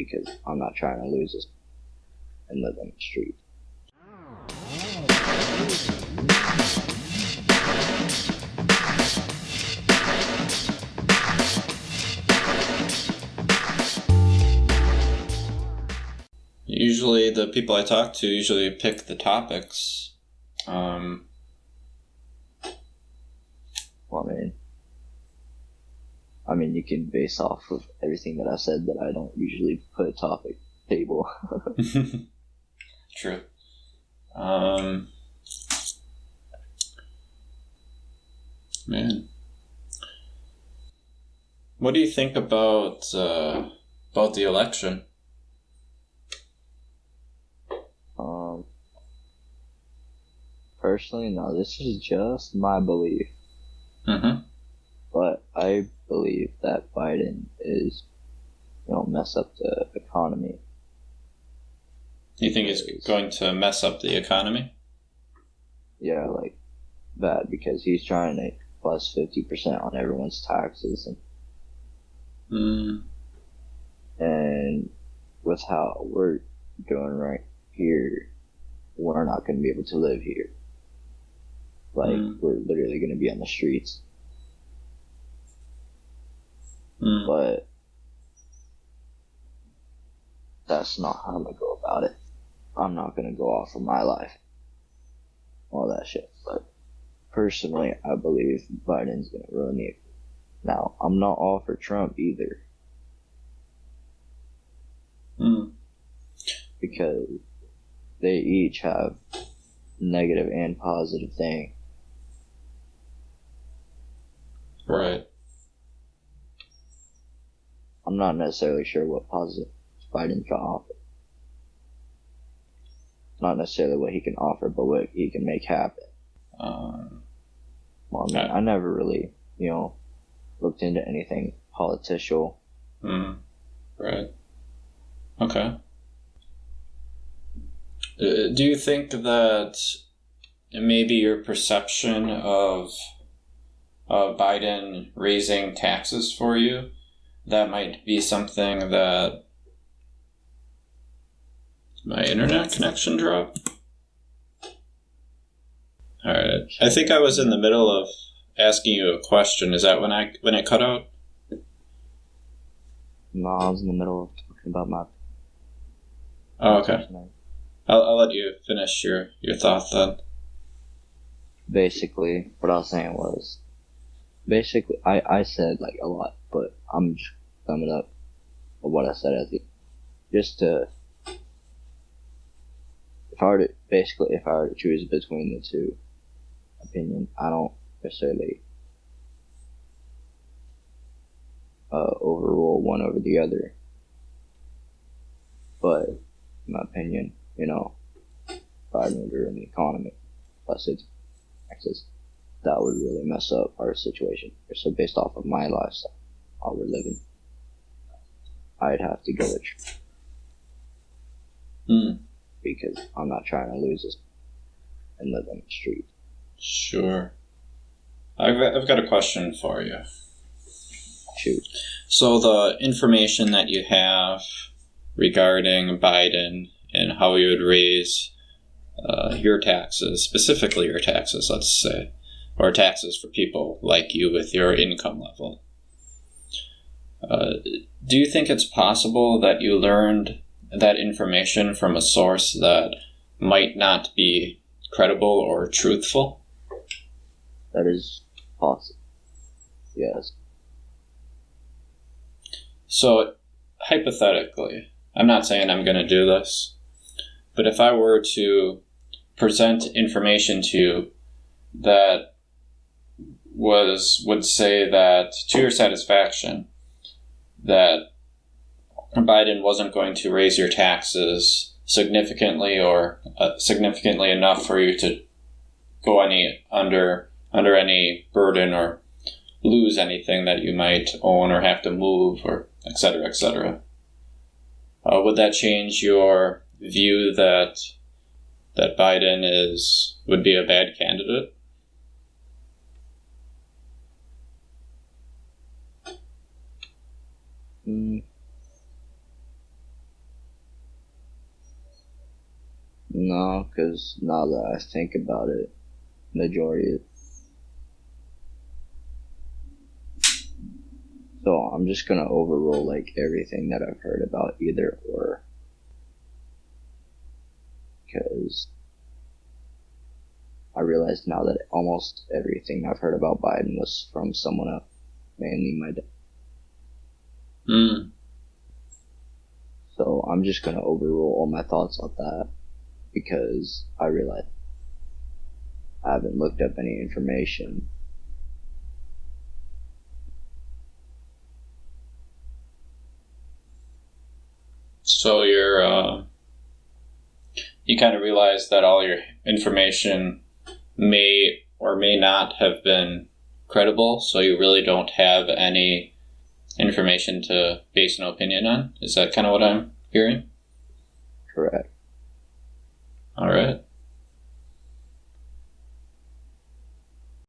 because I'm not trying to lose this and live on the street. Usually the people I talk to usually pick the topics. Well, I mean, you can base off of everything that I said that I don't usually put a topic table. True. Man, what do you think about the election? Personally, no, this is just my belief. Mm-hmm. But I believe that Biden is, mess up the economy. You think he's going to mess up the economy? Yeah, bad, because he's trying to plus 50% on everyone's taxes. And with how we're doing right here, we're not going to be able to live here. We're literally going to be on the streets. But that's not how I'm going to go about it. I'm not going to go off of my life. All that shit. But personally, I believe Biden's going to ruin the economy. Now, I'm not all for Trump either. Because they each have negative and positive things. Right. I'm not necessarily sure what positive Biden can offer. Not necessarily what he can offer, but what he can make happen. I never really, looked into anything political. Right. Okay. Do you think that maybe your perception of Biden raising taxes for you, that might be something that... My internet connection dropped? Alright. I think I was in the middle of asking you a question. Is that when it cut out? No, I was in the middle of talking about my... Oh, okay. I'll let you finish your thought then. Basically, what I was saying was... I said, a lot, but I'm just summing up of what I said at the... Just to... If I were to choose between the two opinions, I don't necessarily overrule one over the other. But, in my opinion, Biden would ruin the economy. Plus it's taxes. That would really mess up our situation. So based off of my lifestyle, how we're living, I'd have to go with Trump. Because I'm not trying to lose this and live on the street. Sure. I've got a question for you. Shoot. So the information that you have regarding Biden and how he would raise your taxes, specifically your taxes, let's say, or taxes for people like you with your income level. Do you think it's possible that you learned that information from a source that might not be credible or truthful? That is possible. Yes. So, hypothetically, I'm not saying I'm going to do this, but if I were to present information to you that would say that, to your satisfaction, that Biden wasn't going to raise your taxes significantly or significantly enough for you to go under any burden or lose anything that you might own or have to move, or et cetera, et cetera. Would that change your view that Biden would be a bad candidate? No, because now that I think about it, majority. So I'm just gonna overrule like everything that I've heard about either or, because I realize now that almost everything I've heard about Biden was from someone else, mainly my dad. So I'm just gonna overrule all my thoughts on that because I realize I haven't looked up any information. So you kind of realize that all your information may or may not have been credible, so you really don't have any information to base an opinion on. Is that kind of what I'm hearing? Correct. All right.